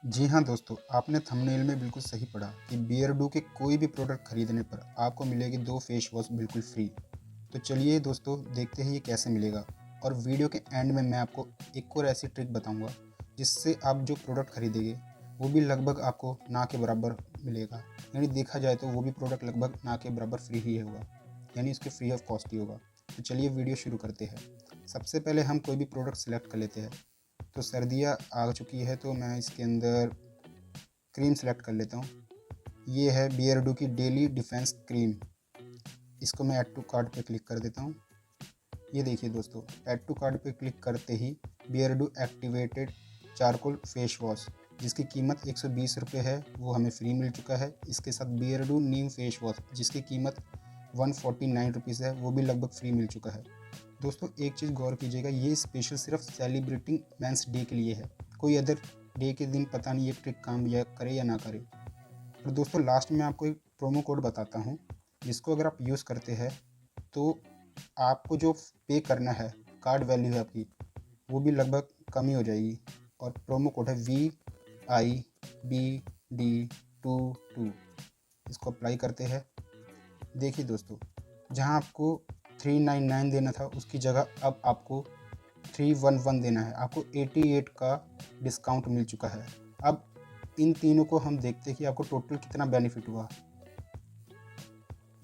जी हाँ दोस्तों, आपने थंबनेल में बिल्कुल सही पढ़ा कि बियर्डो के कोई भी प्रोडक्ट खरीदने पर आपको मिलेगी 2 फेस वॉश बिल्कुल फ्री। तो चलिए दोस्तों देखते हैं ये कैसे मिलेगा। और वीडियो के एंड में मैं आपको एक और ऐसी ट्रिक बताऊंगा जिससे आप जो प्रोडक्ट खरीदेंगे वो भी लगभग आपको ना के बराबर मिलेगा। यानी देखा जाए तो वो भी प्रोडक्ट लगभग ना के बराबर फ्री ही होगा, यानी उसके फ्री ऑफ कॉस्ट ही होगा। तो चलिए वीडियो शुरू करते हैं। सबसे पहले हम कोई भी प्रोडक्ट सेलेक्ट कर लेते हैं। तो सर्दियाँ आ चुकी है तो मैं इसके अंदर क्रीम सेलेक्ट कर लेता हूँ। ये है बियर्डो की डेली डिफेंस क्रीम। इसको मैं ऐड टू कार्ट पे क्लिक कर देता हूँ। ये देखिए दोस्तों, ऐड टू कार्ट पे क्लिक करते ही Beardo activated charcoal face wash जिसकी कीमत 120 रुपये है वो हमें फ्री मिल चुका है। इसके साथ बियर्डो नीम फेस वॉश जिसकी कीमत 149 रुपीज़ है वो भी लगभग फ्री मिल चुका है। दोस्तों एक चीज़ गौर कीजिएगा, ये स्पेशल सिर्फ सेलिब्रेटिंग मेंस डे के लिए है। कोई अदर डे के दिन पता नहीं ये ट्रिक काम या करे या ना करे। और दोस्तों लास्ट में आपको एक प्रोमो कोड बताता हूँ जिसको अगर आप यूज़ करते हैं तो आपको जो पे करना है, कार्ड वैल्यू है आपकी, वो भी लगभग कम ही हो जाएगी। और प्रोमो कोड है VIBD22। इसको अप्लाई करते हैं। देखिए दोस्तों, जहां आपको 399 देना था उसकी जगह अब आपको 311 देना है। आपको 88 का डिस्काउंट मिल चुका है। अब इन तीनों को हम देखते हैं कि आपको टोटल कितना बेनिफिट हुआ।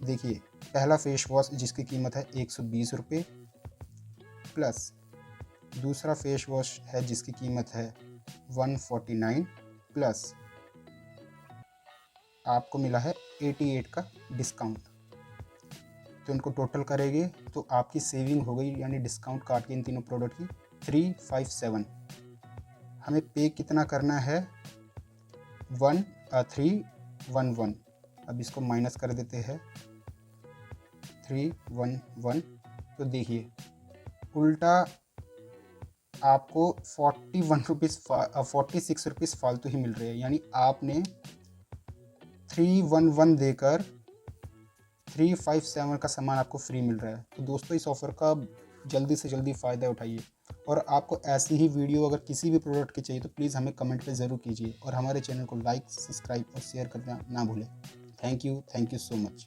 देखिए, पहला फेस वॉश जिसकी कीमत है 120 रुपये, प्लस दूसरा फेस वॉश है जिसकी कीमत है 149, प्लस आपको मिला है 88 का डिस्काउंट। तो इनको टोटल करेंगे तो आपकी सेविंग हो गई, यानी डिस्काउंट काट के इन तीनों प्रोडक्ट की 357। हमें पे कितना करना है 311। अब इसको माइनस कर देते हैं 311। तो देखिए उल्टा आपको 46 रुपीज़ फालतू ही मिल रहे हैं। यानी आपने 311 देकर 357 का सामान आपको फ्री मिल रहा है। तो दोस्तों इस ऑफ़र का जल्दी से जल्दी फ़ायदा उठाइए। और आपको ऐसी ही वीडियो अगर किसी भी प्रोडक्ट की चाहिए तो प्लीज़ हमें कमेंट पे ज़रूर कीजिए और हमारे चैनल को लाइक, सब्सक्राइब और शेयर करना ना भूलें। Thank you so much.